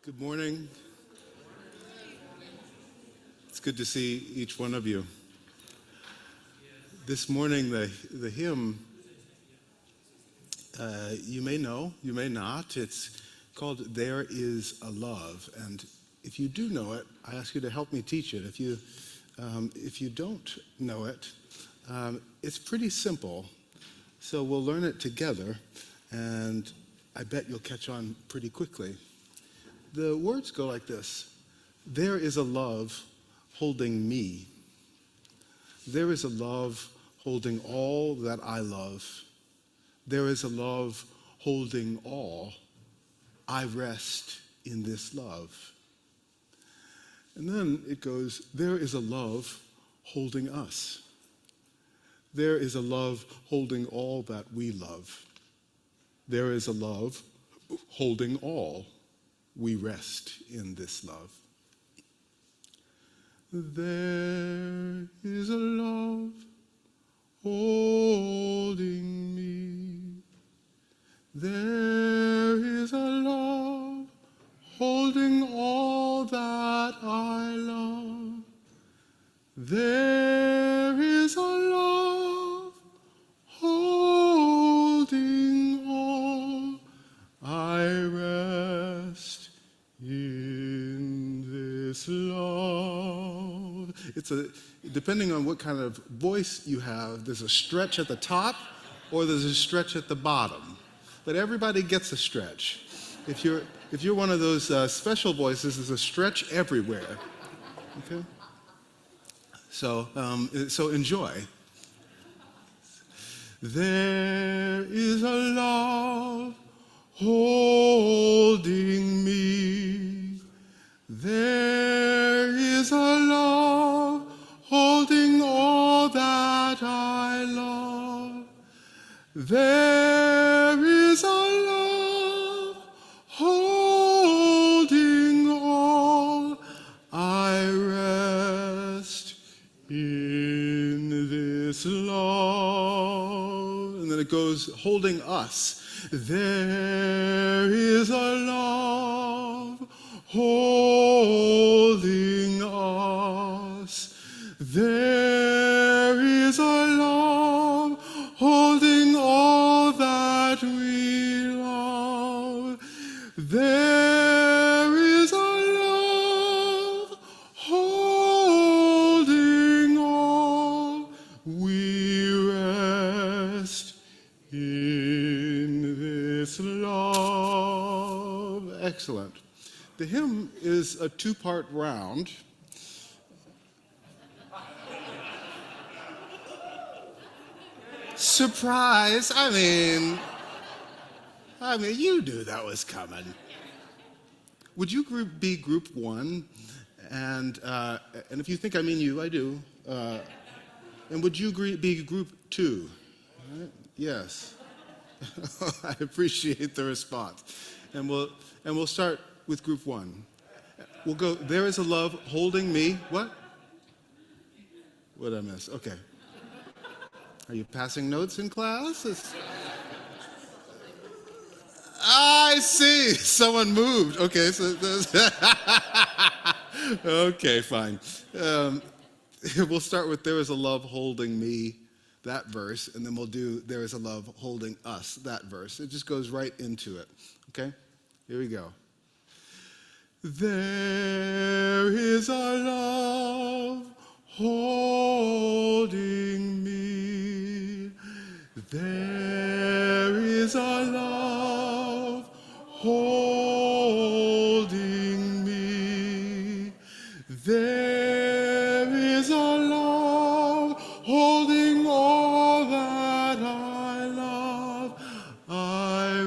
Good morning. It's good to see each one of you. This morning, the hymn, you may know, you may not. It's called There Is a Love. And if you do know it, I ask you to help me teach it. If you don't know it, it's pretty simple. So we'll learn it together, and I bet you'll catch on pretty quickly. The words go like this. There is a love holding me. There is a love holding all that I love. There is a love holding all. I rest in this love. And then it goes, there is a love holding us. There is a love holding all that we love. There is a love holding all. We rest in this love. There is a love holding me. There is a love holding all that I love. There is a love holding all. I rest in this love. Depending on what kind of voice you have, there's a stretch at the top or there's a stretch at the bottom. But everybody gets a stretch. If you're one of those special voices, there's a stretch everywhere. Okay? So enjoy. There is a love holding me. There is a love holding all that I love. There is a love holding all. I rest in this love. And then it goes, holding us. There is a love holding us. There is a love holding all that we love. There is a love holding all. We rest in this love. Excellent. The hymn is a two-part round. Surprise! I mean, you knew that was coming. Would you be group one? And if you think I mean you, I do. And would you be group two? Right? Yes. I appreciate the response. And we'll start with group one. We'll go, there is a love holding me. What? What did I miss? Okay. Are you passing notes in class? I see. Someone moved. Okay. Okay, fine. We'll start with there is a love holding me, that verse, and then we'll do there is a love holding us, that verse. It just goes right into it. Okay? Here we go. There is a love holding me. There is a love holding me. There is a love holding all that I love. I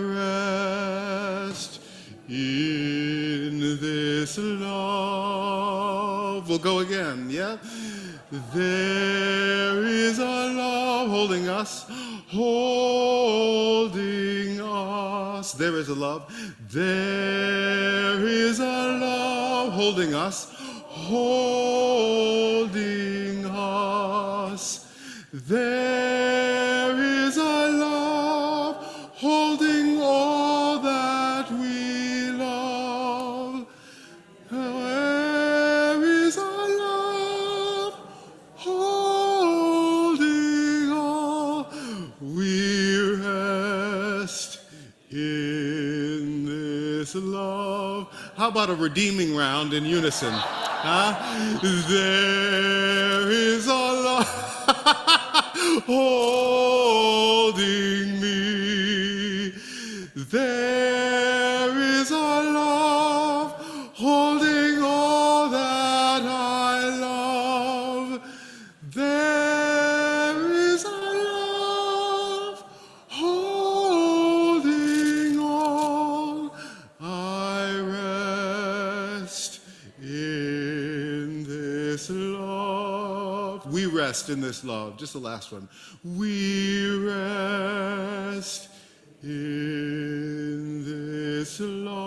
rest in this love. We'll go again, yeah? There is a love holding us, holding us. There is a love. There is a love holding us, holding us. There How about a redeeming round in unison? Huh? There is a love holding me. There is a love holding all that I love. There is a love holding all. I rest in this love. We rest in this love. Just the last one. We rest in this love.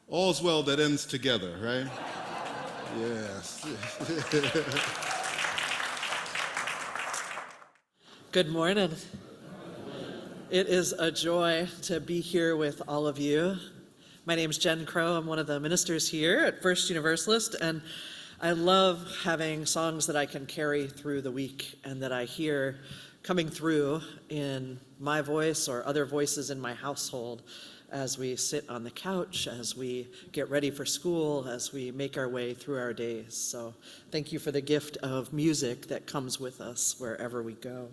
All's well that ends together, right? Yes. Good morning. It is a joy to be here with all of you. My name is Jen Crow. I'm one of the ministers here at First Universalist, and I love having songs that I can carry through the week and that I hear coming through in my voice or other voices in my household as we sit on the couch, as we get ready for school, as we make our way through our days. So thank you for the gift of music that comes with us wherever we go.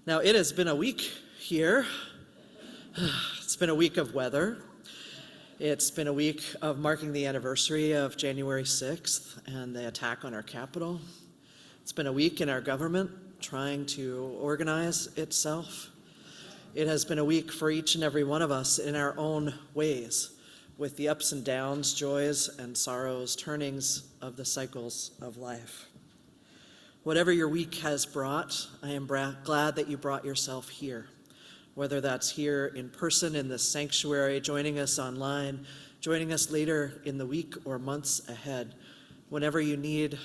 Now, it has been a week here. It's been a week of weather. It's been a week of marking the anniversary of January 6th and the attack on our Capitol. It's been a week in our government trying to organize itself. It has been a week for each and every one of us in our own ways, with the ups and downs, joys and sorrows, turnings of the cycles of life. Whatever your week has brought, I am glad that you brought yourself here, whether that's here in person in this sanctuary, joining us online, joining us later in the week or months ahead, whenever you need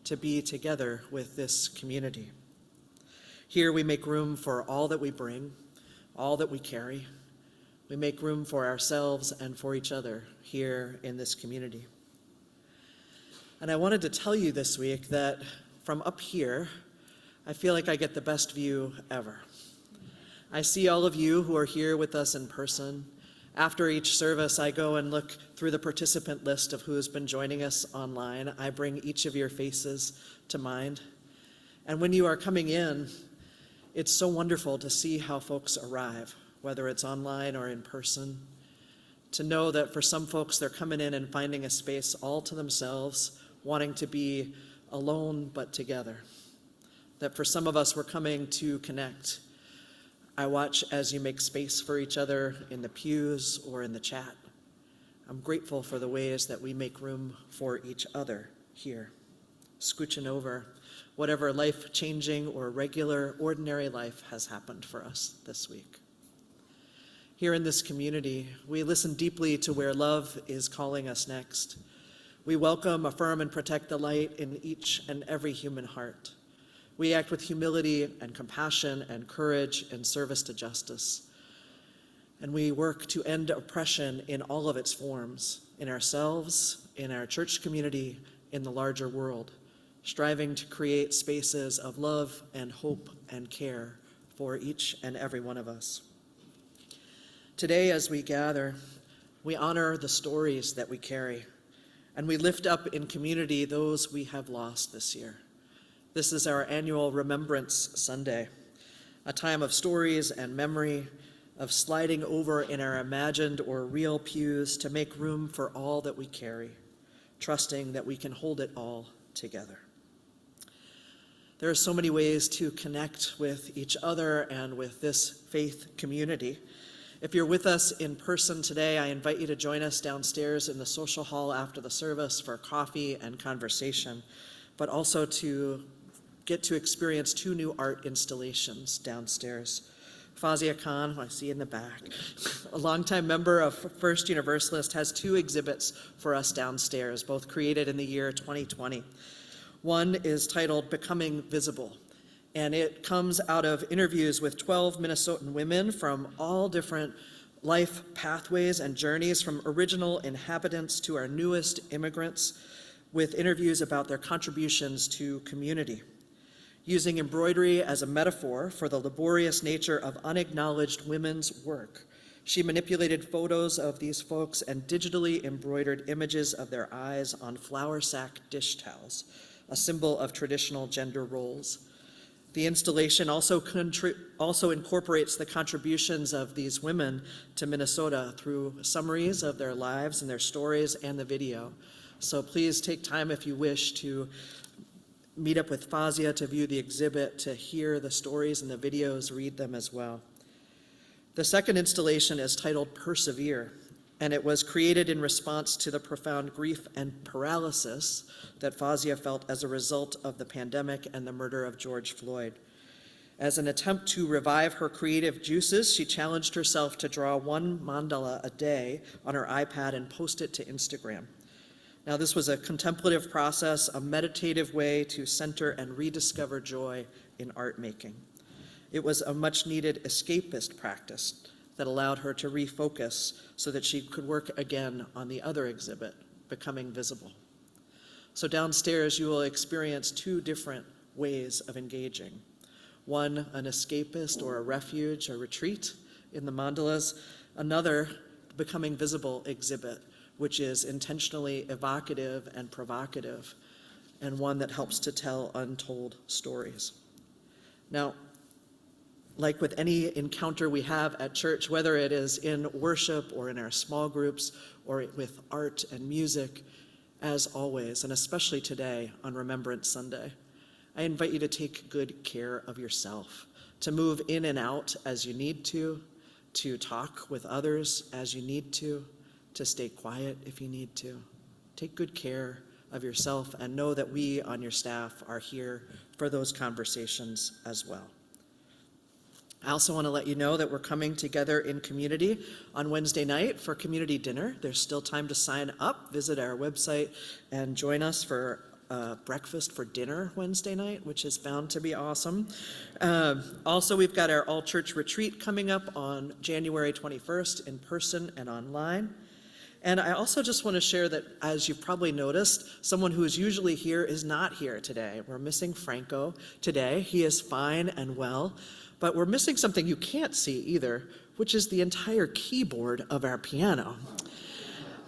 to be together with this community. Here we make room for all that we bring, all that we carry. We make room for ourselves and for each other here in this community. And I wanted to tell you this week that from up here, I feel like I get the best view ever. I see all of you who are here with us in person. After each service, I go and look through the participant list of who has been joining us online. I bring each of your faces to mind. And when you are coming in, it's so wonderful to see how folks arrive, whether it's online or in person. To know that for some folks, they're coming in and finding a space all to themselves, wanting to be alone but together. That for some of us, we're coming to connect. I watch as you make space for each other in the pews or in the chat. I'm grateful for the ways that we make room for each other here, scooching over whatever life-changing or regular, ordinary life has happened for us this week. Here in this community, we listen deeply to where love is calling us next. We welcome, affirm, and protect the light in each and every human heart. We act with humility and compassion and courage in service to justice. And we work to end oppression in all of its forms, in ourselves, in our church community, in the larger world, striving to create spaces of love and hope and care for each and every one of us. Today, as we gather, we honor the stories that we carry, and we lift up in community those we have lost this year. This is our annual Remembrance Sunday, a time of stories and memory, of sliding over in our imagined or real pews to make room for all that we carry, trusting that we can hold it all together. There are so many ways to connect with each other and with this faith community. If you're with us in person today, I invite you to join us downstairs in the social hall after the service for coffee and conversation, but also to get to experience 2 new art installations downstairs. Fazia Khan, who I see in the back, a longtime member of First Universalist, has 2 exhibits for us downstairs, both created in the year 2020. One is titled Becoming Visible, and it comes out of interviews with 12 Minnesotan women from all different life pathways and journeys, from original inhabitants to our newest immigrants, with interviews about their contributions to community. using embroidery as a metaphor for the laborious nature of unacknowledged women's work. She manipulated photos of these folks and digitally embroidered images of their eyes on flour sack dish towels, a symbol of traditional gender roles. The installation also incorporates the contributions of these women to Minnesota through summaries of their lives and their stories and the video. So please take time if you wish to meet up with Fazia to view the exhibit, to hear the stories and the videos, read them as well. The second installation is titled Persevere, and it was created in response to the profound grief and paralysis that Fazia felt as a result of the pandemic and the murder of George Floyd. As an attempt to revive her creative juices, she challenged herself to draw one mandala a day on her iPad and post it to Instagram. Now, this was a contemplative process, a meditative way to center and rediscover joy in art making. It was a much-needed escapist practice that allowed her to refocus so that she could work again on the other exhibit, Becoming Visible. So downstairs, you will experience two different ways of engaging. One, an escapist or a refuge, a retreat in the mandalas. Another, Becoming Visible exhibit, which is intentionally evocative and provocative, and one that helps to tell untold stories. Now, like with any encounter we have at church, whether it is in worship or in our small groups or with art and music, as always, and especially today on Remembrance Sunday, I invite you to take good care of yourself, to move in and out as you need to talk with others as you need to stay quiet if you need to. Take good care of yourself and know that we on your staff are here for those conversations as well. I also want to let you know that we're coming together in community on Wednesday night for community dinner. There's still time to sign up. Visit our website and join us for breakfast for dinner Wednesday night, which is bound to be awesome. Also, we've got our all-church retreat coming up on January 21st in person and online. And I also just want to share that, as you've probably noticed, someone who is usually here is not here today. We're missing Franco today. He is fine and well, but we're missing something you can't see either, which is the entire keyboard of our piano,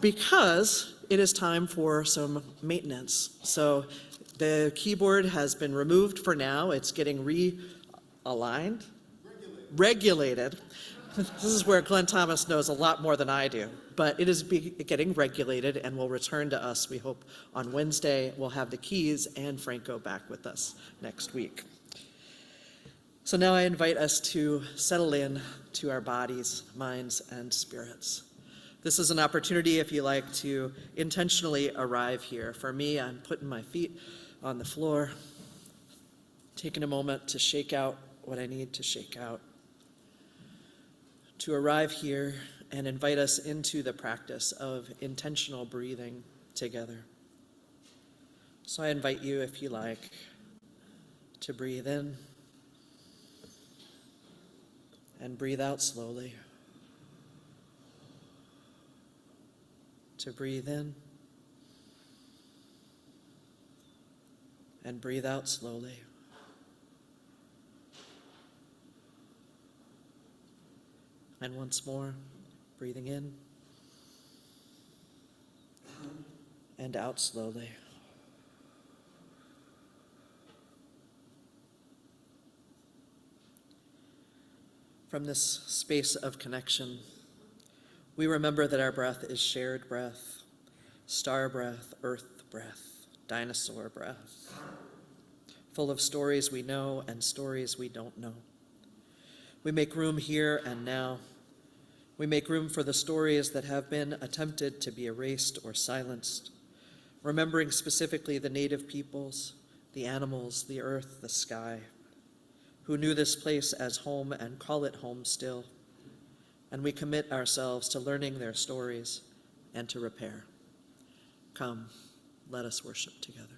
because it is time for some maintenance. So the keyboard has been removed for now. It's getting realigned, regulated. This is where Glenn Thomas knows a lot more than I do, but it is getting regulated and will return to us, we hope, on Wednesday. We'll have the keys and Franco back with us next week. So now I invite us to settle in to our bodies, minds, and spirits. This is an opportunity, if you like, to intentionally arrive here. For me, I'm putting my feet on the floor, taking a moment to shake out what I need to shake out, to arrive here and invite us into the practice of intentional breathing together. So I invite you, if you like, to breathe in and breathe out slowly. To breathe in and breathe out slowly. And once more, breathing in and out slowly. From this space of connection, we remember that our breath is shared breath, star breath, earth breath, dinosaur breath, full of stories we know and stories we don't know. We make room here and now. We make room for the stories that have been attempted to be erased or silenced, remembering specifically the native peoples, the animals, the earth, the sky, who knew this place as home and call it home still. And we commit ourselves to learning their stories and to repair. Come, let us worship together.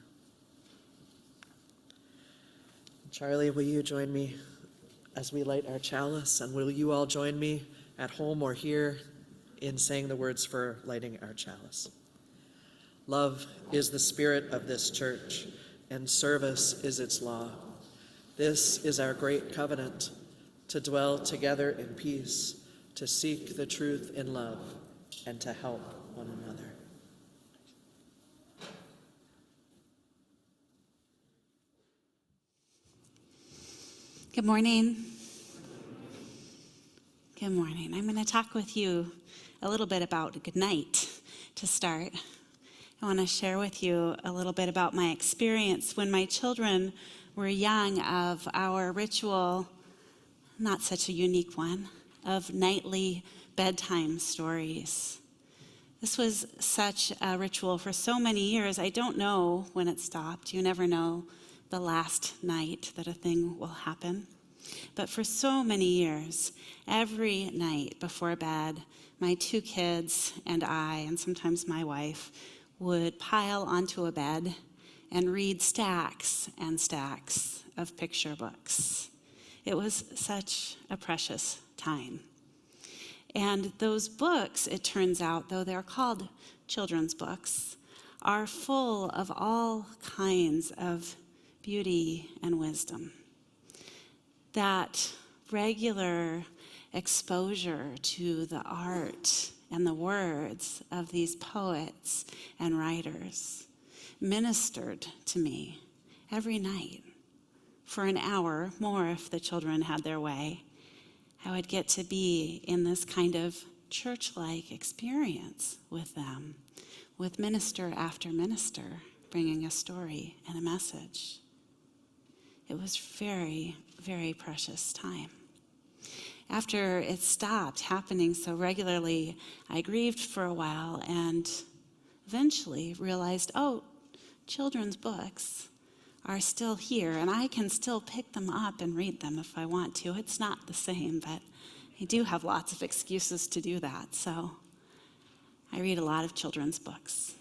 Charlie, will you join me as we light our chalice? And will you all join me at home or here in saying the words for lighting our chalice? Love is the spirit of this church, and service is its law. This is our great covenant, to dwell together in peace, to seek the truth in love, and to help one another. Good morning. Good morning. I'm going to talk with you a little bit about good night to start. I want to share with you a little bit about my experience when my children were young of our ritual, not such a unique one, of nightly bedtime stories. This was such a ritual for so many years. I don't know when it stopped. You never know the last night that a thing will happen. But for so many years, every night before bed, my two kids and I, and sometimes my wife, would pile onto a bed and read stacks and stacks of picture books. It was such a precious time. And those books, it turns out, though they're called children's books, are full of all kinds of beauty and wisdom. That regular exposure to the art and the words of these poets and writers ministered to me every night for an hour, more if the children had their way. I would get to be in this kind of church-like experience with them, with minister after minister, bringing a story and a message. It was very, very precious time. After it stopped happening so regularly, I grieved for a while and eventually realized, children's books are still here, and I can still pick them up and read them if I want to. It's not the same, but I do have lots of excuses to do that, so I read a lot of children's books.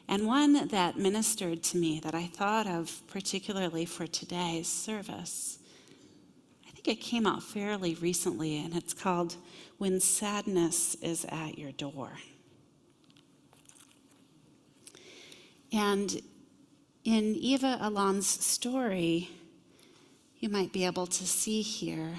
And one that ministered to me that I thought of particularly for today's service, I think it came out fairly recently, and it's called When Sadness is at Your Door. And in Eva Alon's story, you might be able to see here,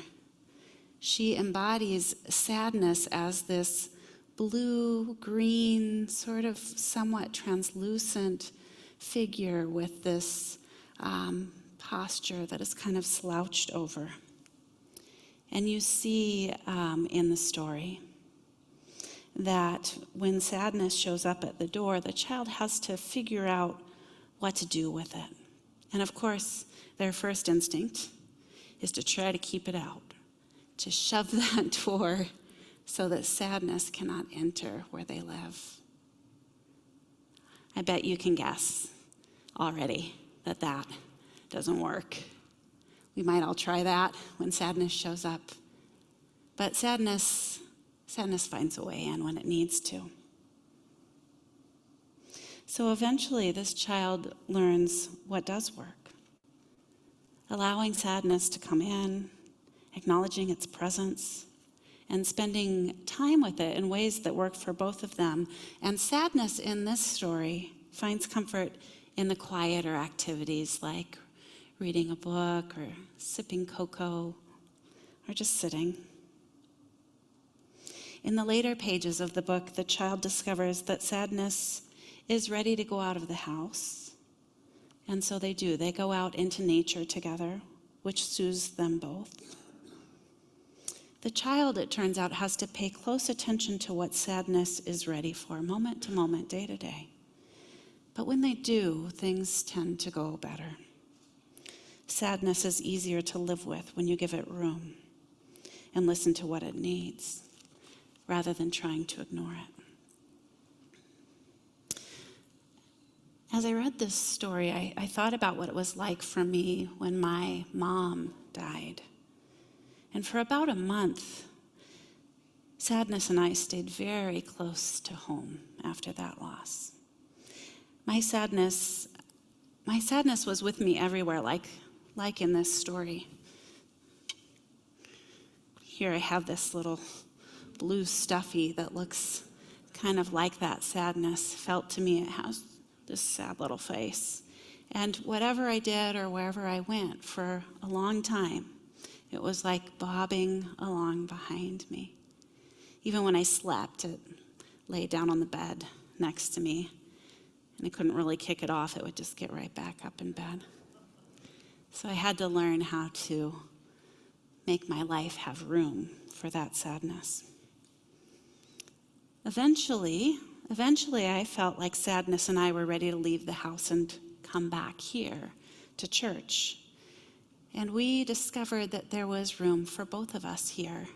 she embodies sadness as this blue-green, sort of somewhat translucent figure with this posture that is kind of slouched over. And you see in the story that when sadness shows up at the door, the child has to figure out what to do with it. And of course, their first instinct is to try to keep it out, to shove that door so that sadness cannot enter where they live. I bet you can guess already that that doesn't work. We might all try that when sadness shows up. But sadness finds a way in when it needs to. So eventually this child learns what does work. Allowing sadness to come in, acknowledging its presence, and spending time with it in ways that work for both of them. And sadness in this story finds comfort in the quieter activities like reading a book or sipping cocoa or just sitting. In the later pages of the book, the child discovers that sadness is ready to go out of the house. And so they do. They go out into nature together, which soothes them both. The child, it turns out, has to pay close attention to what sadness is ready for, moment to moment, day to day. But when they do, things tend to go better. Sadness is easier to live with when you give it room and listen to what it needs, rather than trying to ignore it. As I read this story, I thought about what it was like for me when my mom died. And for about a month, sadness and I stayed very close to home after that loss. My sadness was with me everywhere, like in this story. Here I have this little blue stuffy that looks kind of like that sadness felt to me. It has this sad little face. And whatever I did or wherever I went for a long time, it was like bobbing along behind me. Even when I slept, it lay down on the bed next to me, and I couldn't really kick it off. It would just get right back up in bed. So I had to learn how to make my life have room for that sadness. Eventually, I felt like sadness and I were ready to leave the house and come back here to church. And we discovered that there was room for both of us here.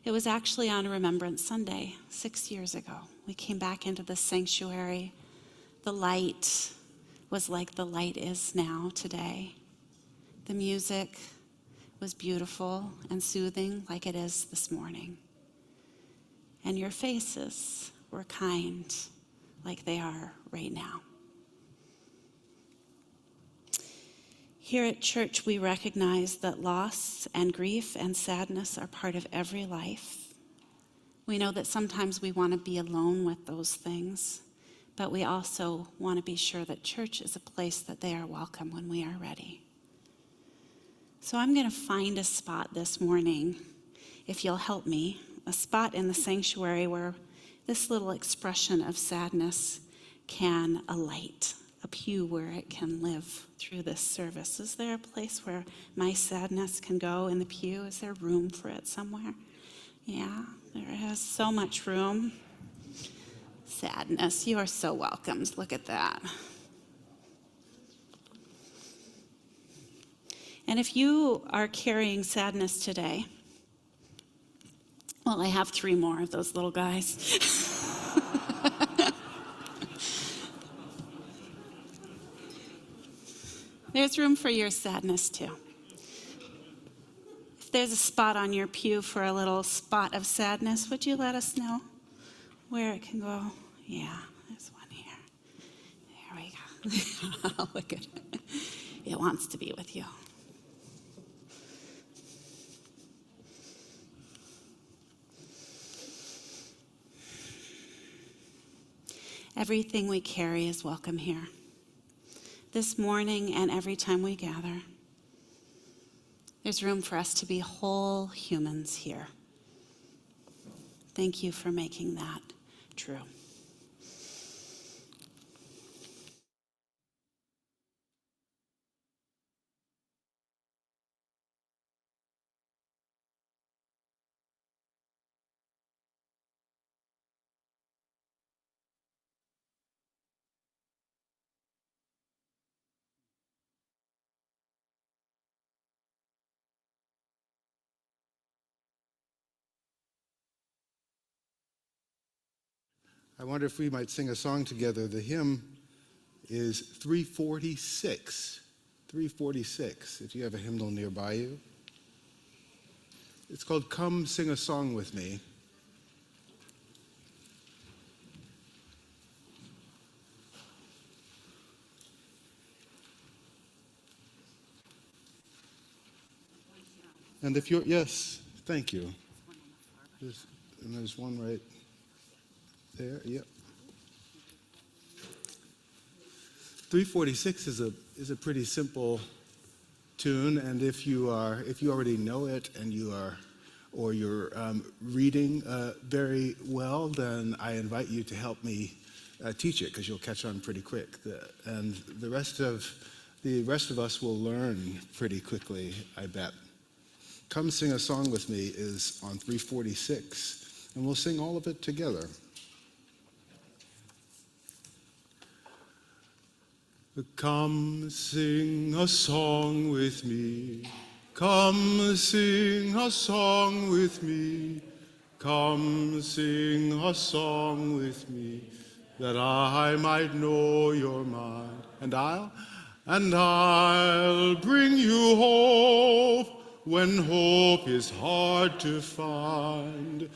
It was actually on Remembrance Sunday, 6 years ago. We came back into the sanctuary. The light was like the light is now today. The music was beautiful and soothing like it is this morning. And your faces were kind like they are right now. Here at church, we recognize that loss and grief and sadness are part of every life. We know that sometimes we want to be alone with those things, but we also want to be sure that church is a place that they are welcome when we are ready. So I'm going to find a spot this morning, if you'll help me, a spot in the sanctuary where this little expression of sadness can alight, a pew where it can live through this service. Is there a place where my sadness can go in the pew? Is there room for it somewhere? Yeah, there is so much room. Sadness, you are so welcome. Look at that. And if you are carrying sadness today, well, I have 3 more of those little guys. There's room for your sadness too. If there's a spot on your pew for a little spot of sadness, would you let us know where it can go? Yeah, there's one here. There we go. Look at it. It wants to be with you. Everything we carry is welcome here. This morning and every time we gather, there's room for us to be whole humans here. Thank you for making that true. I wonder if we might sing a song together. The hymn is 346. 346, if you have a hymnal nearby you. It's called Come Sing a Song With Me. And if you're, yes, thank you. There's one right there, yep. 346 is a pretty simple tune, and if you already know it and you're reading very well, then I invite you to help me teach it, because you'll catch on pretty quick. And the rest of us will learn pretty quickly, I bet. Come Sing a Song With Me is on 346, and we'll sing all of it together. Come sing a song with me. Come sing a song with me. Come sing a song with me, that I might know your mind. And I'll bring you hope when hope is hard to find.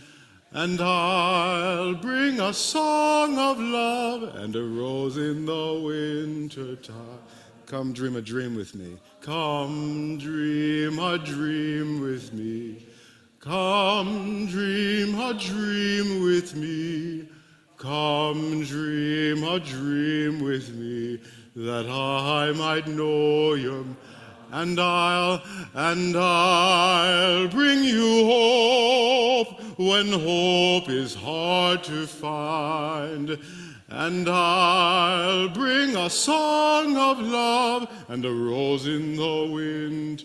And I'll bring a song of love and a rose in the winter time. Come dream a dream with me. Come dream a dream with me. Come dream a dream with me. Come dream a dream with me, that I might know your. And I'll bring you hope when hope is hard to find. And I'll bring a song of love and a rose in the wind.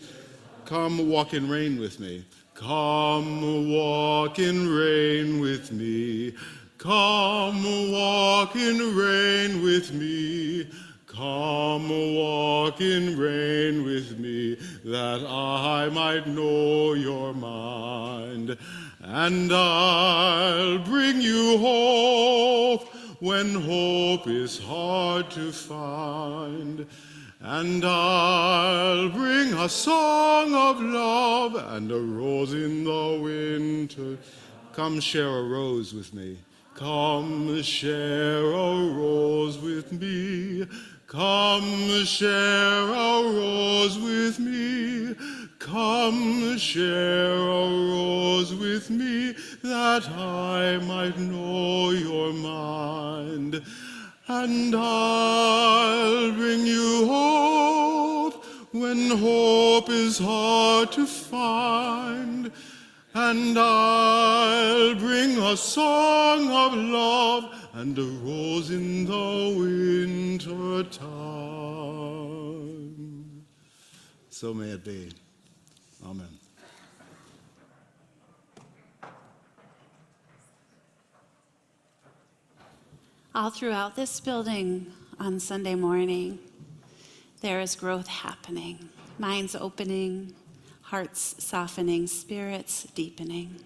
Come walk in rain with me. Come walk in rain with me. Come walk in rain with me. Come walk in rain with me, that I might know your mind. And I'll bring you hope when hope is hard to find. And I'll bring a song of love and a rose in the winter. Come share a rose with me. Come share a rose with me. Come share a rose with me. Come share a rose with me, that I might know your mind. And I'll bring you hope when hope is hard to find. And I'll bring a song of love and a rose in the winter time. So may it be. Amen. All throughout this building on Sunday morning, there is growth happening, minds opening, hearts softening, spirits deepening.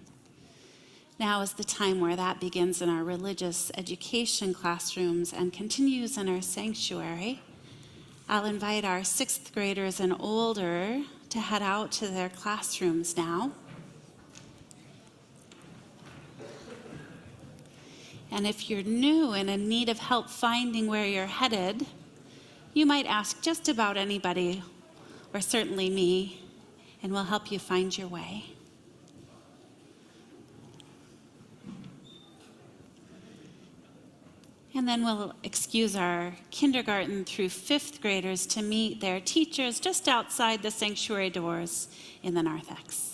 Now is the time where that begins in our religious education classrooms and continues in our sanctuary. I'll invite our 6th graders and older to head out to their classrooms now. And if you're new and in need of help finding where you're headed, you might ask just about anybody, or certainly me, and we'll help you find your way. And then we'll excuse our kindergarten through 5th graders to meet their teachers just outside the sanctuary doors in the narthex.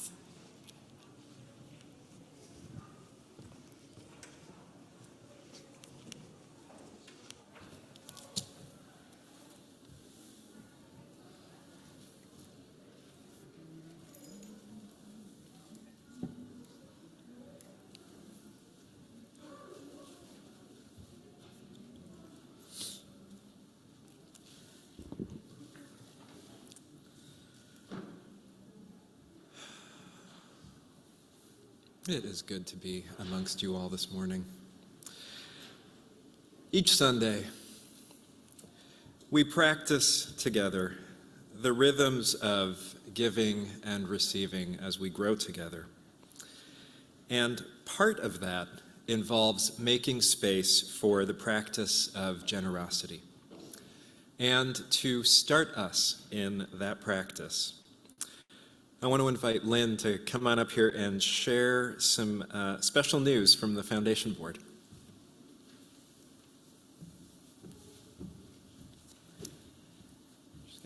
It is good to be amongst you all this morning. Each Sunday, we practice together the rhythms of giving and receiving as we grow together. And part of that involves making space for the practice of generosity. And to start us in that practice, I want to invite Lynn to come on up here and share some special news from the Foundation Board.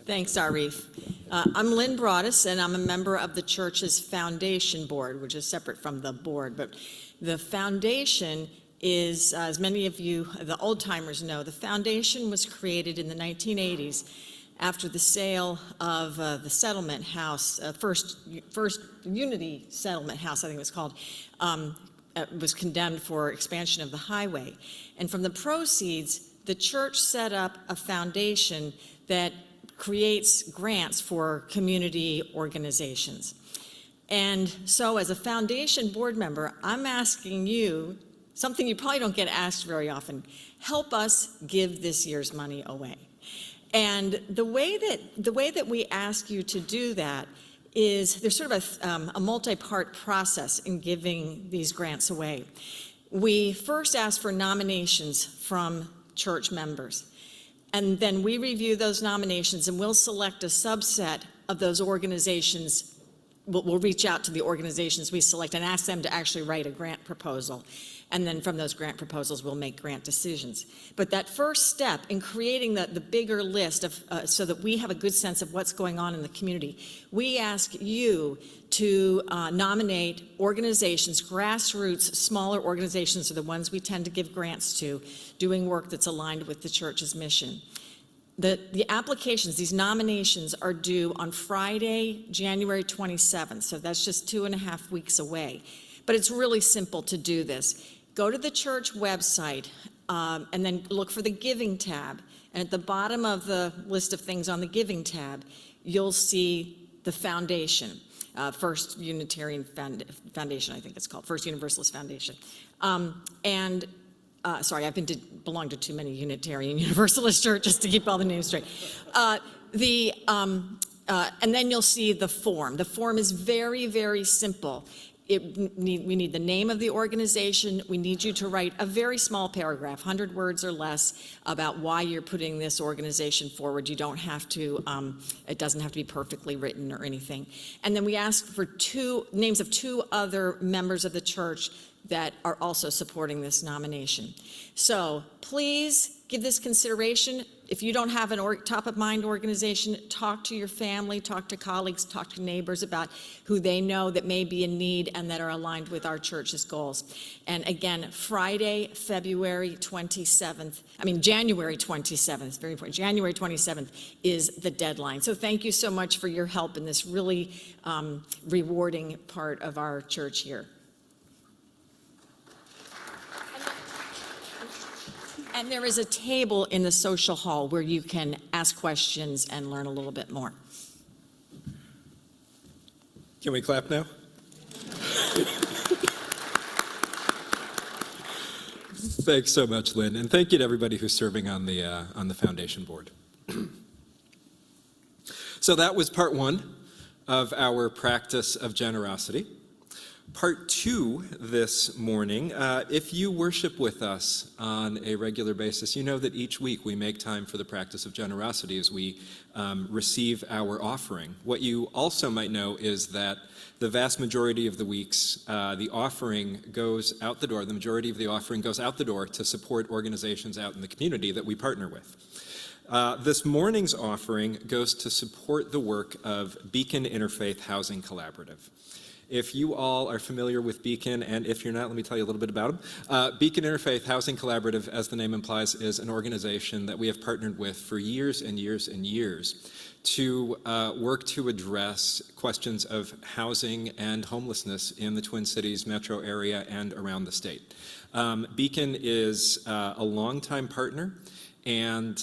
Thanks, Arif. I'm Lynn Broadus, and I'm a member of the church's Foundation Board, which is separate from the board. But the foundation is, as many of you, the old-timers know, the foundation was created in the 1980s after the sale of the settlement house, first Unity Settlement House, I think it was called, was condemned for expansion of the highway. And from the proceeds, the church set up a foundation that creates grants for community organizations. And so as a foundation board member, I'm asking you, something you probably don't get asked very often, help us give this year's money away. And the way that we ask you to do that is there's sort of a multi-part process in giving these grants away. We first ask for nominations from church members, and then we review those nominations, and we'll select a subset of those organizations. We'll reach out to the organizations we select and ask them to actually write a grant proposal. And then from those grant proposals, we'll make grant decisions. But that first step in creating the bigger list of, so that we have a good sense of what's going on in the community, we ask you to nominate organizations, grassroots, smaller organizations are the ones we tend to give grants to, doing work that's aligned with the church's mission. The applications, these nominations are due on Friday, January 27th, so that's just 2.5 weeks away. But it's really simple to do this. Go to the church website and then look for the Giving tab. And at the bottom of the list of things on the Giving tab, you'll see the foundation, First Unitarian Foundation, I think it's called, First Universalist Foundation. Sorry, I've belonged to too many Unitarian Universalist churches to keep all the names straight. And then you'll see the form. The form is very, very simple. We need the name of the organization. We need you to write a very small paragraph, 100 words or less, about why you're putting this organization forward. You don't have to, it doesn't have to be perfectly written or anything. And then we ask for names of 2 other members of the church that are also supporting this nomination. So please give this consideration. If you don't have an top-of-mind organization, talk to your family, talk to colleagues, talk to neighbors about who they know that may be in need and that are aligned with our church's goals. And again, Friday, January 27th, it's very important, January 27th is the deadline. So thank you so much for your help in this really rewarding part of our church here. And there is a table in the social hall where you can ask questions and learn a little bit more. Can we clap now? Thanks so much, Lynn, and thank you to everybody who's serving on the foundation board. So that was part 1 of our practice of generosity. Part 2 this morning, if you worship with us on a regular basis, you know that each week we make time for the practice of generosity as we receive our offering. What you also might know is that the vast majority of the weeks, the offering goes out the door, the majority of the offering goes out the door to support organizations out in the community that we partner with. This morning's offering goes to support the work of Beacon Interfaith Housing Collaborative. If you all are familiar with Beacon, and if you're not, let me tell you a little bit about them. Beacon Interfaith Housing Collaborative, as the name implies, is an organization that we have partnered with for years and years and years to work to address questions of housing and homelessness in the Twin Cities metro area and around the state. Beacon is a longtime partner, and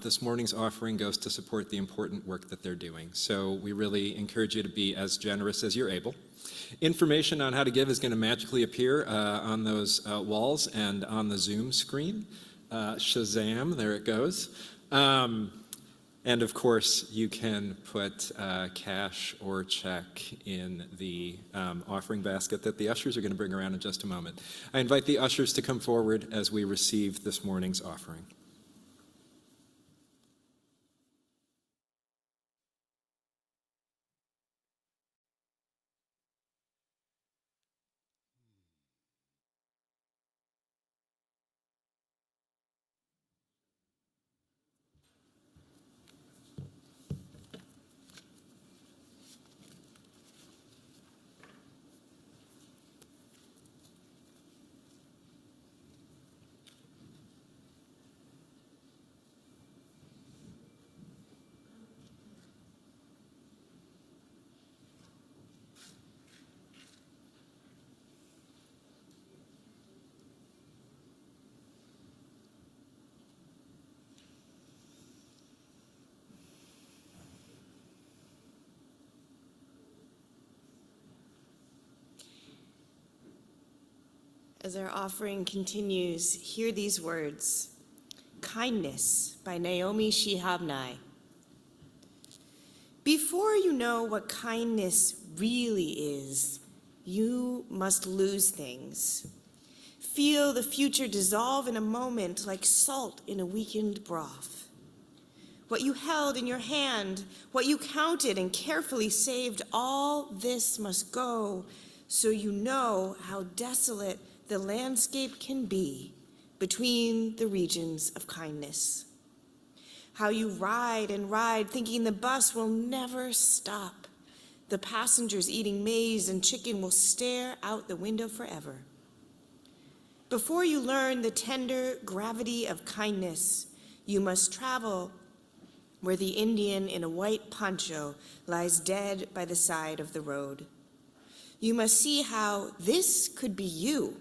this morning's offering goes to support the important work that they're doing. So we really encourage you to be as generous as you're able. Information on how to give is going to magically appear on those walls and on the Zoom screen. Shazam, there it goes. And of course, you can put cash or check in the offering basket that the ushers are going to bring around in just a moment. I invite the ushers to come forward as we receive this morning's offering. As our offering continues, hear these words. Kindness by Naomi Shihabnai. Before you know what kindness really is, you must lose things. Feel the future dissolve in a moment like salt in a weakened broth. What you held in your hand, what you counted and carefully saved, all this must go, so you know how desolate the landscape can be between the regions of kindness. How you ride and ride, thinking the bus will never stop. The passengers eating maize and chicken will stare out the window forever. Before you learn the tender gravity of kindness, you must travel where the Indian in a white poncho lies dead by the side of the road. You must see how this could be you,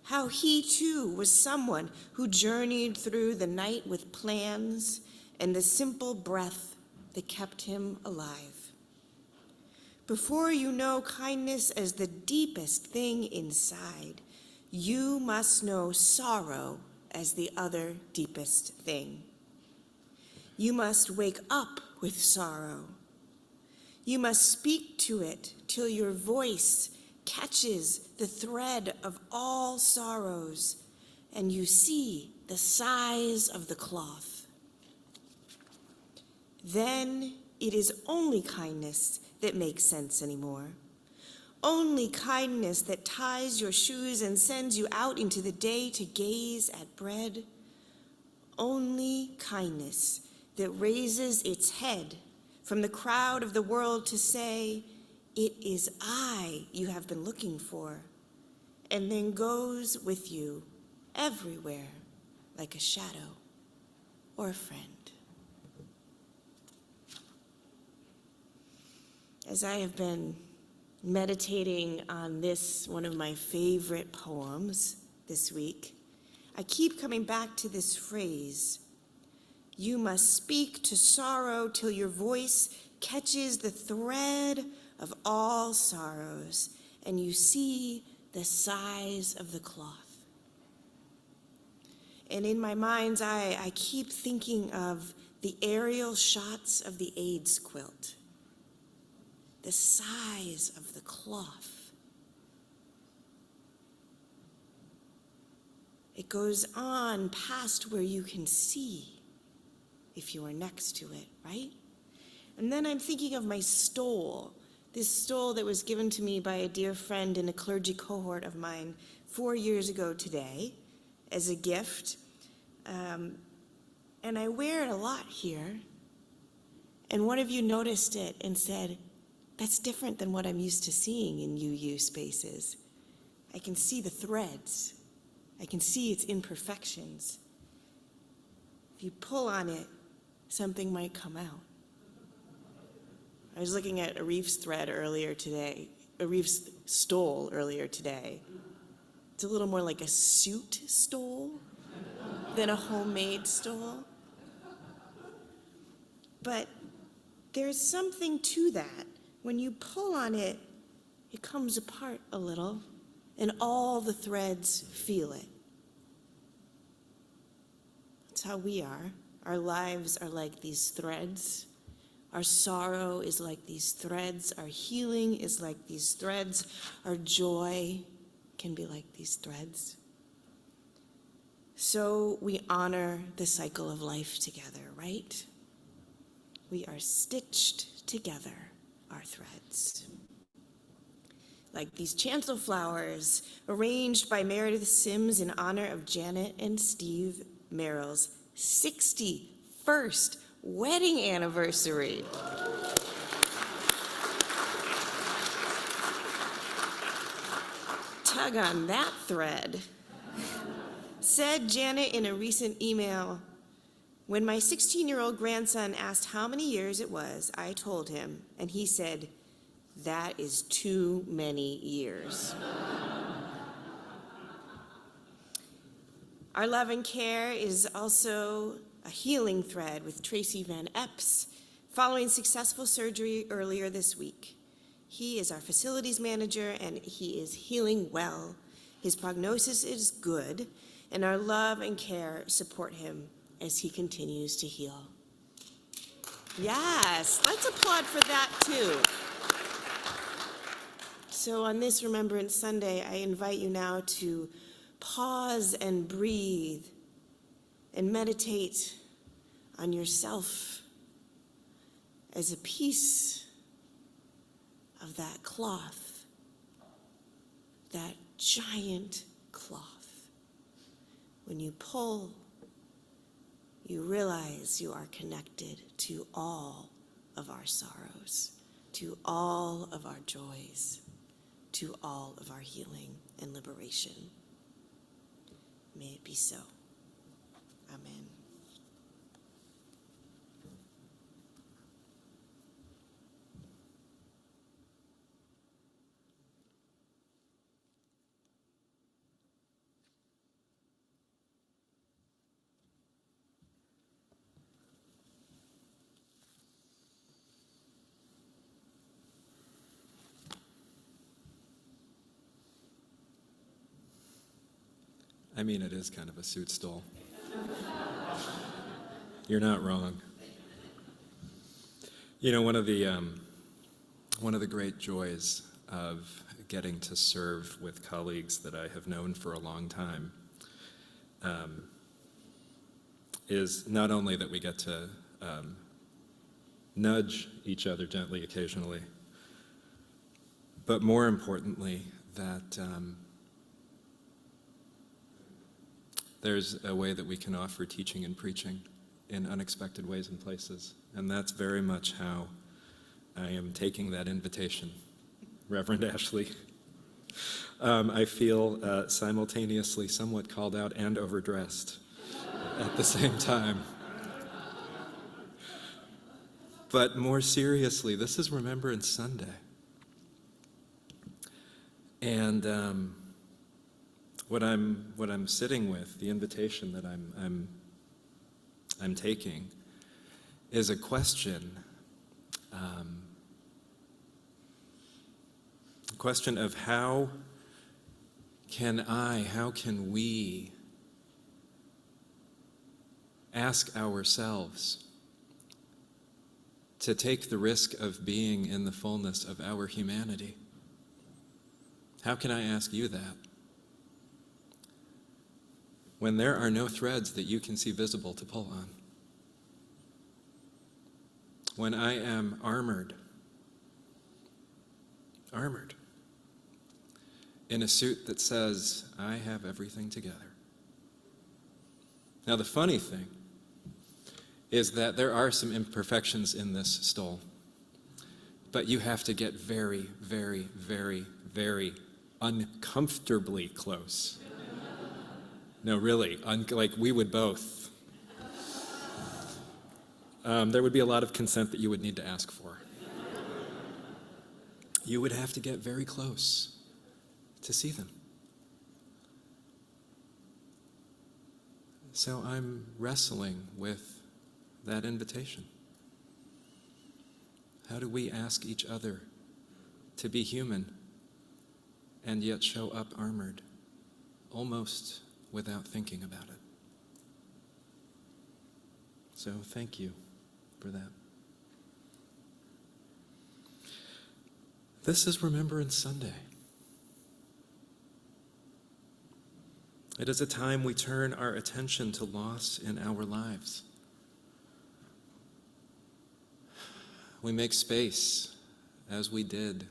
how he too was someone who journeyed through the night with plans and the simple breath that kept him alive. Before you know kindness as the deepest thing inside, you must know sorrow as the other deepest thing. You must wake up with sorrow. You must speak to it till your voice catches the thread of all sorrows and you see the size of the cloth. Then it is only kindness that makes sense anymore. Only kindness that ties your shoes and sends you out into the day to gaze at bread. Only kindness that raises its head from the crowd of the world to say, "It is I you have been looking for," and then goes with you everywhere like a shadow or a friend. As I have been meditating on this, one of my favorite poems this week, I keep coming back to this phrase, "You must speak to sorrow till your voice catches the thread of all sorrows, and you see the size of the cloth." And in my mind's eye, I keep thinking of the aerial shots of the AIDS quilt. The size of the cloth. It goes on past where you can see if you are next to it, right? And then I'm thinking of my stole, this stole that was given to me by a dear friend in a clergy cohort of mine 4 years ago today as a gift. And I wear it a lot here. And one of you noticed it and said, "That's different than what I'm used to seeing in UU spaces. I can see the threads. I can see its imperfections. If you pull on it, something might come out." I was looking at Arif's thread earlier today, Arif's stole earlier today. It's a little more like a suit stole than a homemade stole. But there's something to that. When you pull on it, it comes apart a little, and all the threads feel it. That's how we are. Our lives are like these threads. Our sorrow is like these threads. Our healing is like these threads. Our joy can be like these threads. So we honor the cycle of life together, right? We are stitched together, our threads. Like these chancel flowers arranged by Meredith Sims in honor of Janet and Steve Merrill's 61st wedding anniversary. Tug on that thread. Said Janet in a recent email, "When my 16-year-old grandson asked how many years it was, I told him, and he said, 'That is too many years.'" Our love and care is also a healing thread with Tracy Van Epps following successful surgery earlier this week. He is our facilities manager and he is healing well. His prognosis is good, and our love and care support him as he continues to heal. Yes, let's applaud for that too. So on this Remembrance Sunday, I invite you now to pause and breathe and meditate on yourself as a piece of that cloth, that giant cloth. When you pull, you realize you are connected to all of our sorrows, to all of our joys, to all of our healing and liberation. May it be so. Amen. I mean, it is kind of a suit stole. You're not wrong. You know, one of the great joys of getting to serve with colleagues that I have known for a long time is not only that we get to nudge each other gently occasionally, but more importantly, that there's a way that we can offer teaching and preaching in unexpected ways and places. And that's very much how I am taking that invitation, Reverend Ashley. I feel simultaneously somewhat called out and overdressed at the same time. But more seriously, this is Remembrance Sunday. And what I'm sitting with, the invitation that I'm taking, is a question of how can we ask ourselves to take the risk of being in the fullness of our humanity? How can I ask you that? When there are no threads that you can see visible to pull on. When I am armored in a suit that says, I have everything together. Now the funny thing is that there are some imperfections in this stole, but you have to get very, very, very, very uncomfortably close. No, really, like we would both. There would be a lot of consent that you would need to ask for. You would have to get very close to see them. So I'm wrestling with that invitation. How do we ask each other to be human and yet show up armored, almost without thinking about it? So thank you for that. This is Remembrance Sunday. It is a time we turn our attention to loss in our lives. We make space, as we did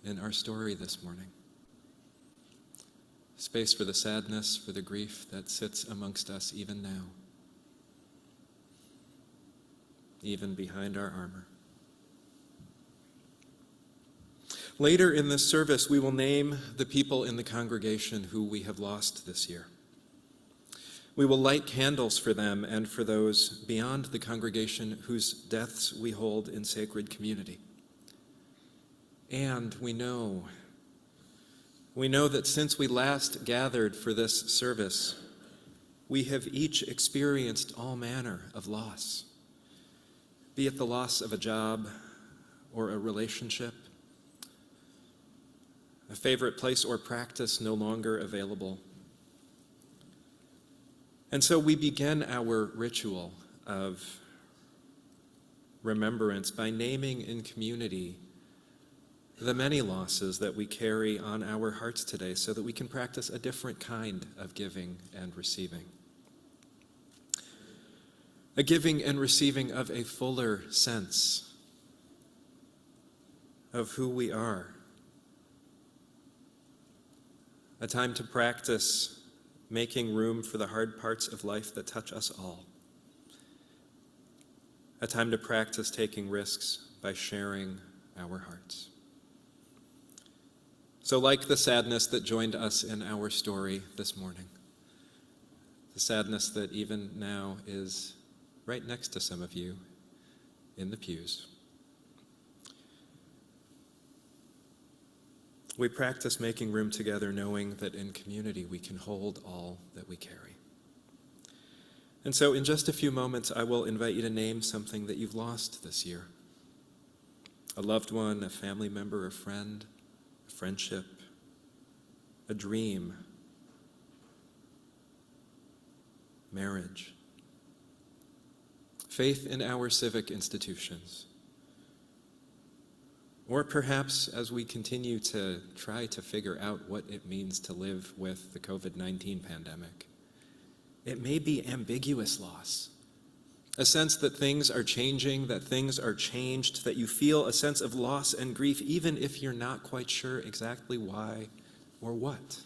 in our story this morning. Space for the sadness, for the grief that sits amongst us even now, even behind our armor. Later in this service, we will name the people in the congregation who we have lost this year. We will light candles for them and for those beyond the congregation whose deaths we hold in sacred community. And we know that since we last gathered for this service, we have each experienced all manner of loss, be it the loss of a job or a relationship, a favorite place or practice no longer available. And so we begin our ritual of remembrance by naming in community the many losses that we carry on our hearts today so that we can practice a different kind of giving and receiving. A giving and receiving of a fuller sense of who we are, a time to practice making room for the hard parts of life that touch us all, a time to practice taking risks by sharing our hearts. So like the sadness that joined us in our story this morning, the sadness that even now is right next to some of you in the pews, we practice making room together, knowing that in community we can hold all that we carry. And so in just a few moments, I will invite you to name something that you've lost this year. A loved one, a family member, a friend, a friendship, a dream, marriage, faith in our civic institutions. Or perhaps as we continue to try to figure out what it means to live with the COVID-19 pandemic, it may be ambiguous loss, a sense that things are changing, that things are changed, that you feel a sense of loss and grief even if you're not quite sure exactly why or what.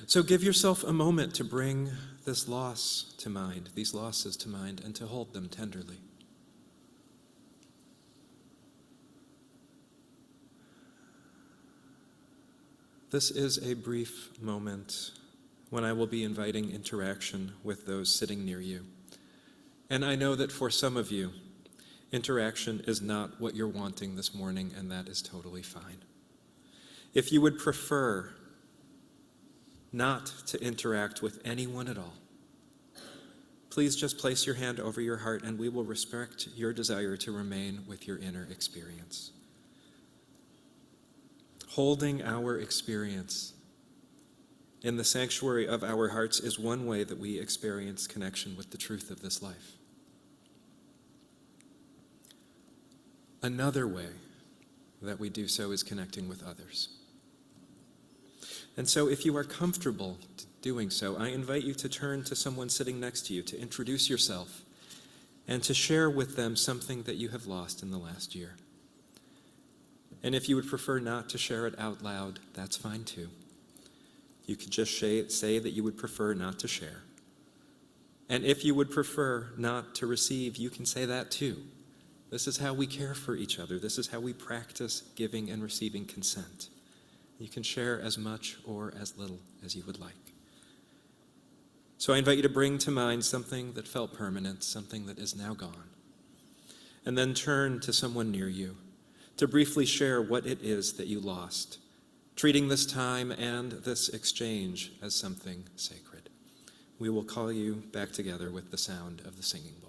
So give yourself a moment to bring this loss to mind, these losses to mind, and to hold them tenderly. This is a brief moment when I will be inviting interaction with those sitting near you. And I know that for some of you, interaction is not what you're wanting this morning, and that is totally fine. If you would prefer not to interact with anyone at all, please just place your hand over your heart and we will respect your desire to remain with your inner experience. Holding our experience in the sanctuary of our hearts is one way that we experience connection with the truth of this life. Another way that we do so is connecting with others. And so if you are comfortable doing so, I invite you to turn to someone sitting next to you, to introduce yourself, and to share with them something that you have lost in the last year. And if you would prefer not to share it out loud, that's fine too. You could just say that you would prefer not to share. And if you would prefer not to receive, you can say that too. This is how we care for each other. This is how we practice giving and receiving consent. You can share as much or as little as you would like. So I invite you to bring to mind something that felt permanent, something that is now gone. And then turn to someone near you to briefly share what it is that you lost, treating this time and this exchange as something sacred. We will call you back together with the sound of the singing bowl.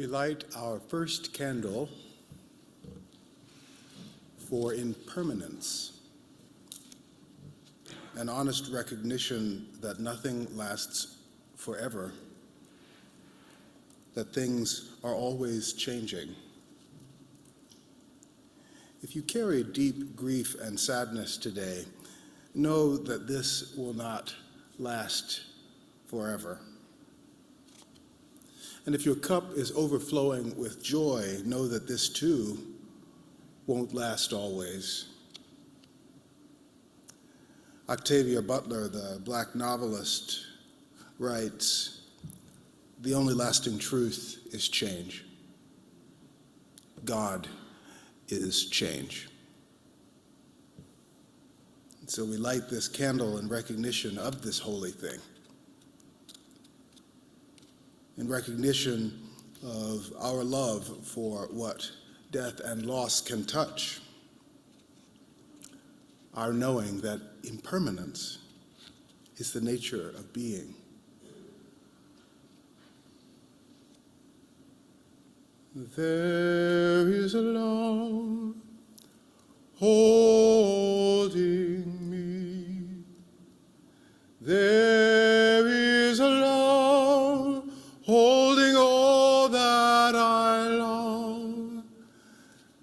We light our first candle for impermanence, an honest recognition that nothing lasts forever, that things are always changing. If you carry deep grief and sadness today, know that this will not last forever. And if your cup is overflowing with joy, know that this too won't last always. Octavia Butler, the Black novelist, writes, "The only lasting truth is change. God is change." And so we light this candle in recognition of this holy thing, in recognition of our love for what death and loss can touch, our knowing that impermanence is the nature of being. There is a love holding me. There is a love holding all that I love.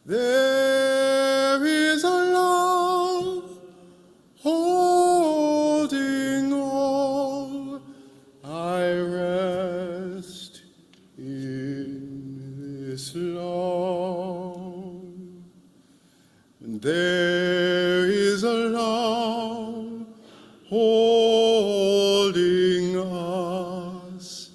There is a love holding all. I rest in this love. And there is a love holding us.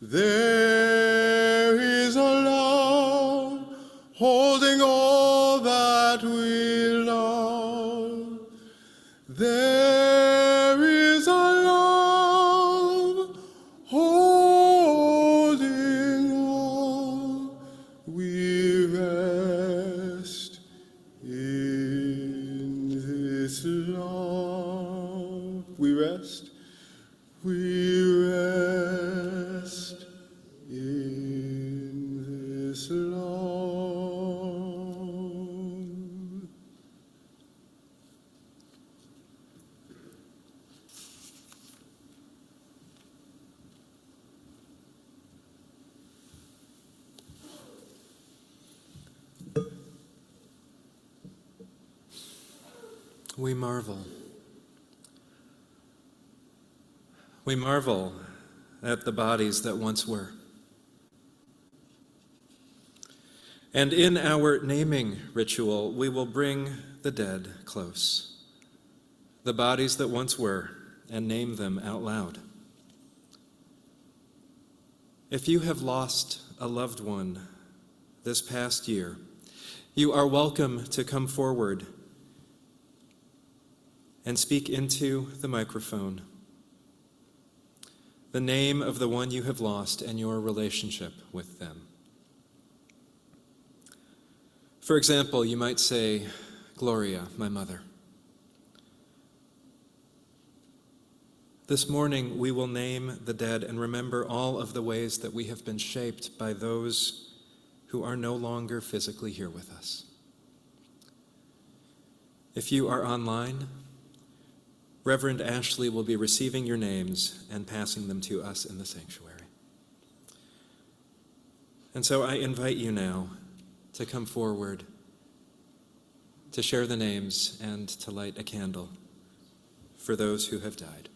There is a love holding all that we love. There is a love holding all. We rest in this love. We rest in this love. We marvel. We marvel at the bodies that once were. And in our naming ritual, we will bring the dead close, the bodies that once were, and name them out loud. If you have lost a loved one this past year, you are welcome to come forward and speak into the microphone the name of the one you have lost and your relationship with them. For example, you might say, "Gloria, my mother." This morning, we will name the dead and remember all of the ways that we have been shaped by those who are no longer physically here with us. If you are online, Reverend Ashley will be receiving your names and passing them to us in the sanctuary. And so I invite you now to come forward, to share the names, and to light a candle for those who have died.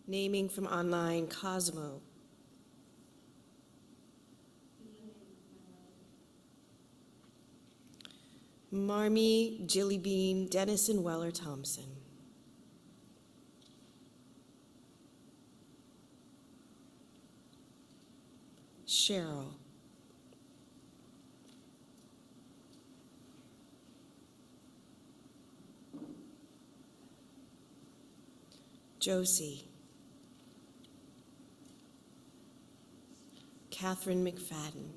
Naming from online, Cosmo. Marmee, Jillybean, Dennison, Weller, Thompson. Cheryl, Josie, Catherine McFadden,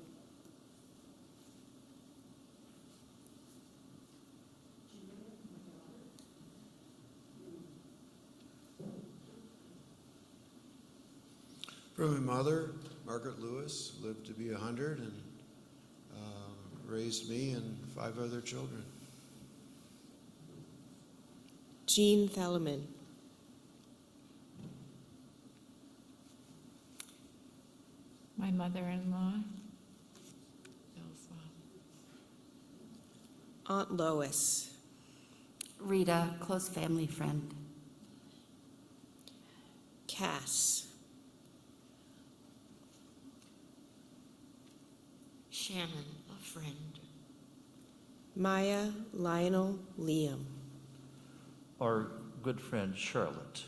For my mother, Margaret Lewis, lived to be 100 and raised me and 5 other children. Jean Theleman, My mother-in-law, Bill's mom. Aunt Lois, Rita, close family friend. Cass, Shannon, a friend. Maya, Lionel, Liam, Our good friend Charlotte.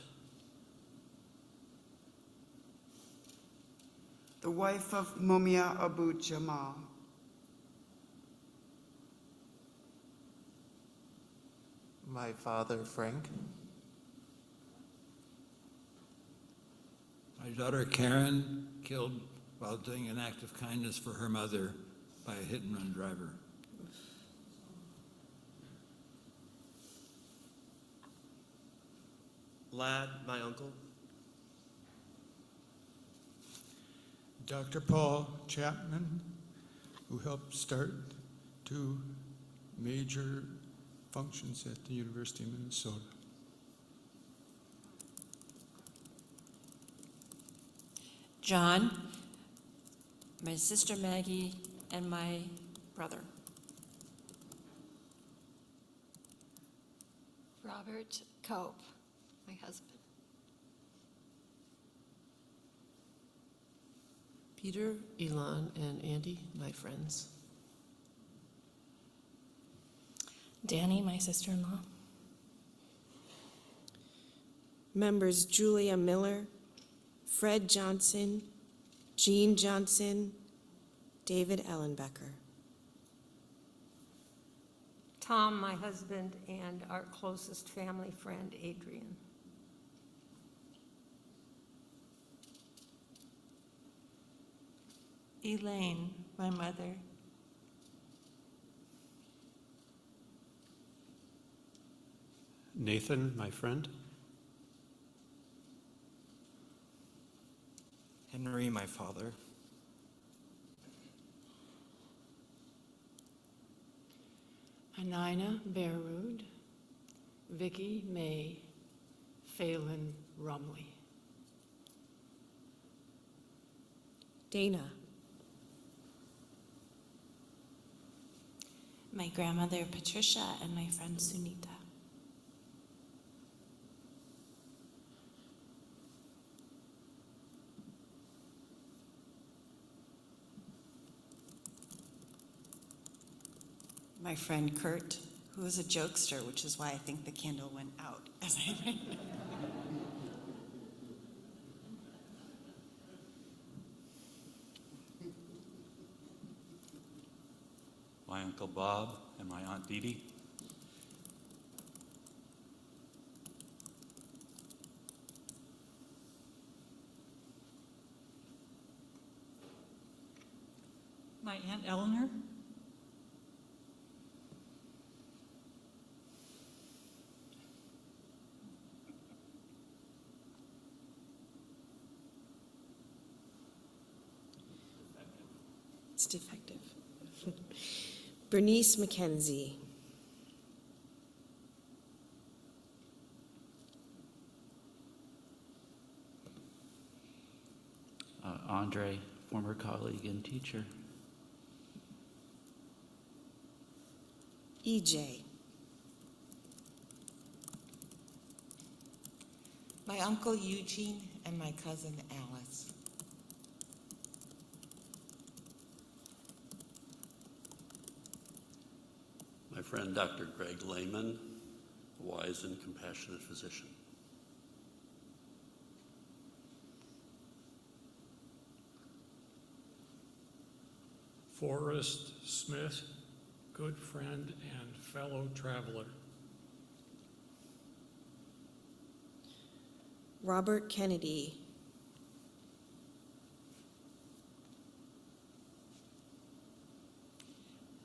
The wife of Mumia Abu Jamal. My father, Frank. My daughter Karen, killed while doing an act of kindness for her mother by a hit-and-run driver. Lad, my uncle. Dr. Paul Chapman, who helped start 2 major functions at the University of Minnesota. John, my sister Maggie, and my brother. Robert Cope, my husband. Peter, Elon, and Andy, my friends. Danny, my sister-in-law. members Julia Miller, Fred Johnson, Jean Johnson, David Ellenbecker. Tom, my husband, and our closest family friend, Adrian. Elaine, my mother. Nathan, my friend. Henry, my father. Anina Berud, Vicky May, Phelan Rumley. Dana. My grandmother Patricia and my friend Sunita. My friend Kurt, who is a jokester, which is why I think the candle went out as I read. My Uncle Bob and my Aunt Dee Dee. My Aunt Eleanor. It's defective. Bernice McKenzie. Andre, former colleague and teacher. EJ. My Uncle Eugene and my cousin Alice. My friend Dr. Greg Lehman, a wise and compassionate physician. Forrest Smith, good friend and fellow traveler. Robert Kennedy.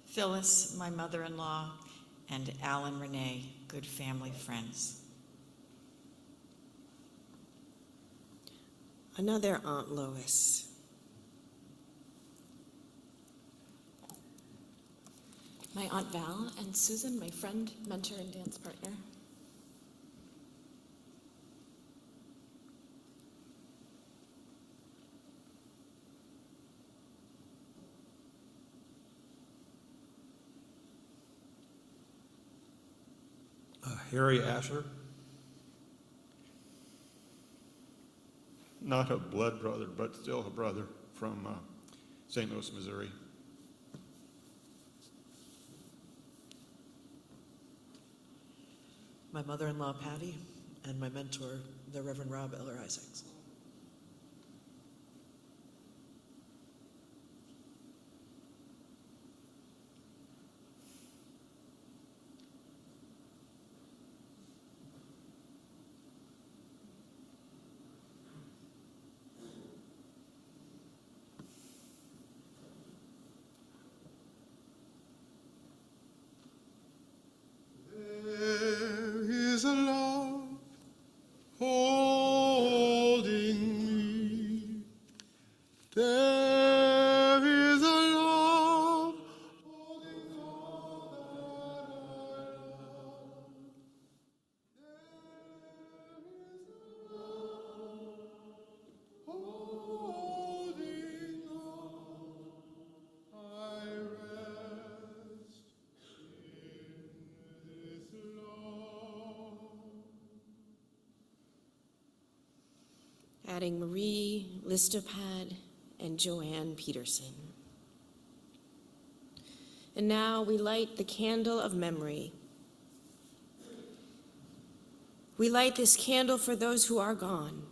Phyllis, my mother-in-law, and Alan Renee, good family friends. Another Aunt Lois. My Aunt Val and Susan, my friend, mentor, and dance partner. Harry Asher. Not a blood brother, but still a brother from St. Louis, Missouri. My mother-in-law, Patty, and my mentor, the Reverend Rob Eller Isaacs. There is a love holding me. There is a love holding all that I love. There is a love holding all I rest in this love. Adding Marie Listopad and Joanne Peterson. And now we light the candle of memory. We light this candle for those who are gone,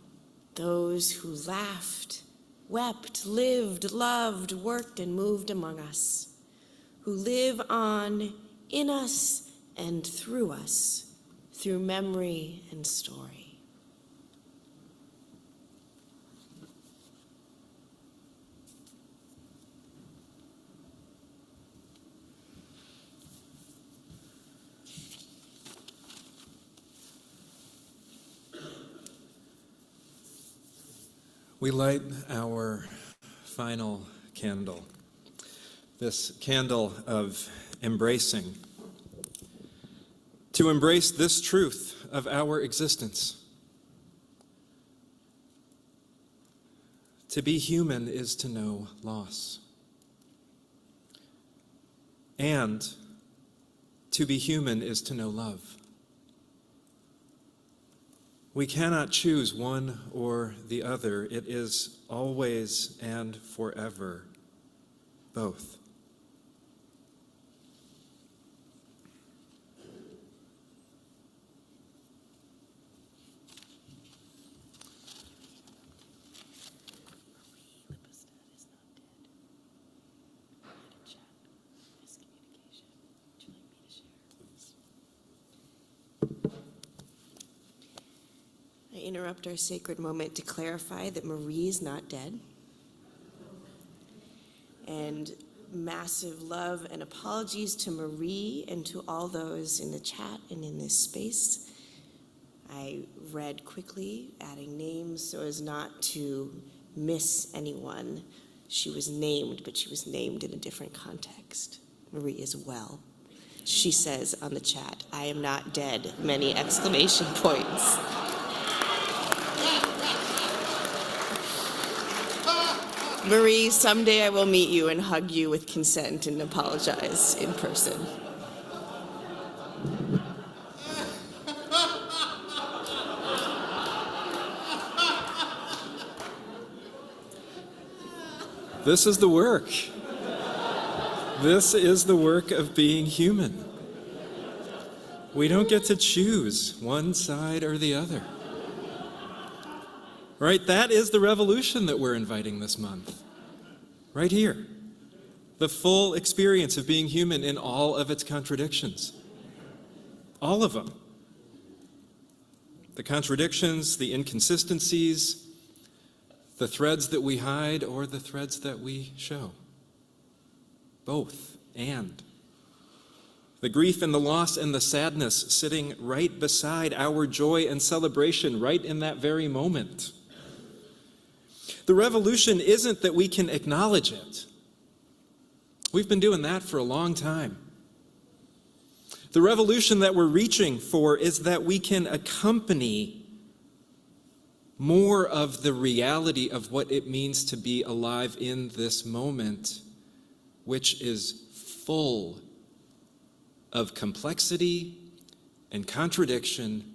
those who laughed, wept, lived, loved, worked, and moved among us, who live on in us and through us, through memory and story. We light our final candle, this candle of embracing, to embrace this truth of our existence. To be human is to know loss. And to be human is to know love. We cannot choose one or the other. It is always and forever both. I interrupt our sacred moment to clarify that Marie is not dead. And massive love and apologies to Marie and to all those in the chat and in this space. I read quickly, adding names so as not to miss anyone. She was named, but she was named in a different context. Marie is well. She says on the chat, "I am not dead," many exclamation points. Marie, someday I will meet you and hug you with consent and apologize in person. This is the work. This is the work of being human. We don't get to choose one side or the other. Right? That is the revolution that we're inviting this month. Right here. the full experience of being human in all of its contradictions. All of them. The contradictions, the inconsistencies, the threads that we hide or the threads that we show. Both and. The grief and the loss and the sadness sitting right beside our joy and celebration right in that very moment. The revolution isn't that we can acknowledge it. We've been doing that for a long time. The revolution that we're reaching for is that we can accompany more of the reality of what it means to be alive in this moment, which is full of complexity and contradiction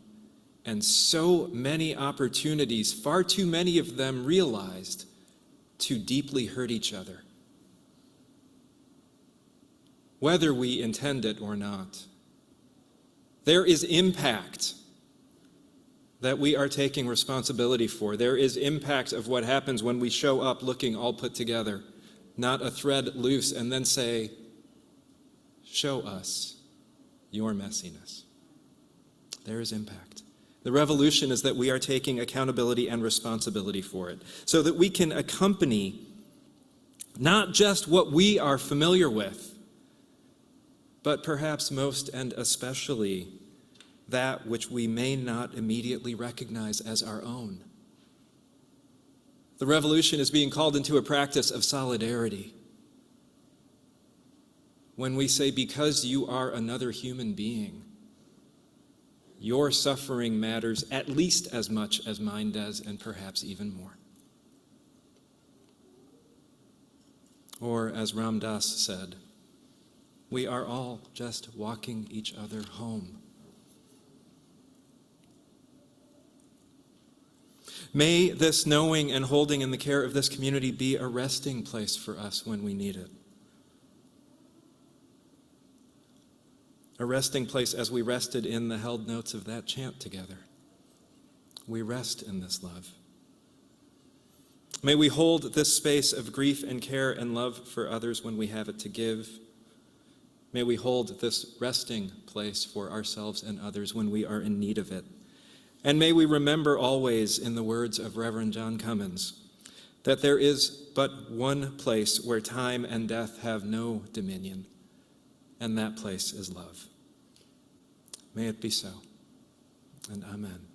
and so many opportunities, far too many of them realized, to deeply hurt each other, whether we intend it or not. There is impact that we are taking responsibility for. There is impact of what happens when we show up looking all put together, not a thread loose, and then say, show us your messiness. There is impact. The revolution is that we are taking accountability and responsibility for it, so that we can accompany not just what we are familiar with, but perhaps most and especially that which we may not immediately recognize as our own. The revolution is being called into a practice of solidarity. When we say, because you are another human being, your suffering matters at least as much as mine does, and perhaps even more. Or, as Ram Dass said, we are all just walking each other home. May this knowing and holding in the care of this community be a resting place for us when we need it. A resting place as we rested in the held notes of that chant together. We rest in this love. May we hold this space of grief and care and love for others when we have it to give. May we hold this resting place for ourselves and others when we are in need of it. And may we remember always, in the words of Reverend John Cummins, that there is but one place where time and death have no dominion, and that place is love. May it be so, and amen.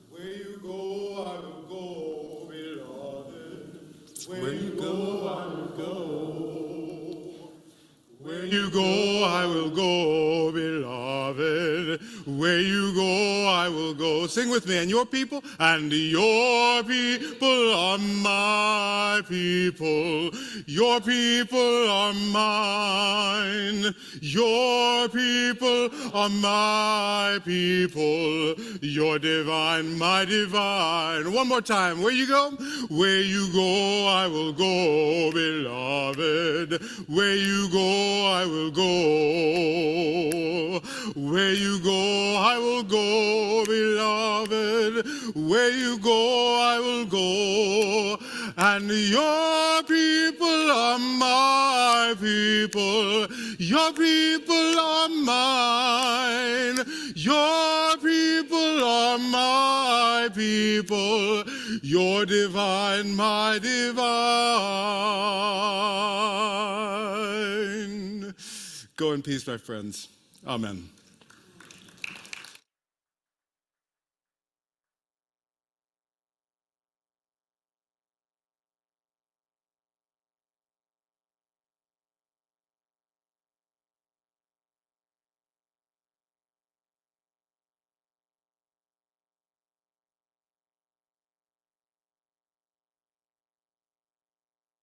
Where you go, I will go, beloved. Where you go, I will go. Where you go, I will go, beloved. Where you go, I will go. Sing with me. And your people are my people. Your people are mine. Your people are my people. Your divine, my divine. One more time. Where you go? Where you go, I will go, beloved. Where you go, I will go. Where you go, I will go, beloved. Where you go, I will go. And your people are my people. Your people are mine. Your people are my people. Your divine, my divine. Go in peace, my friends. Amen.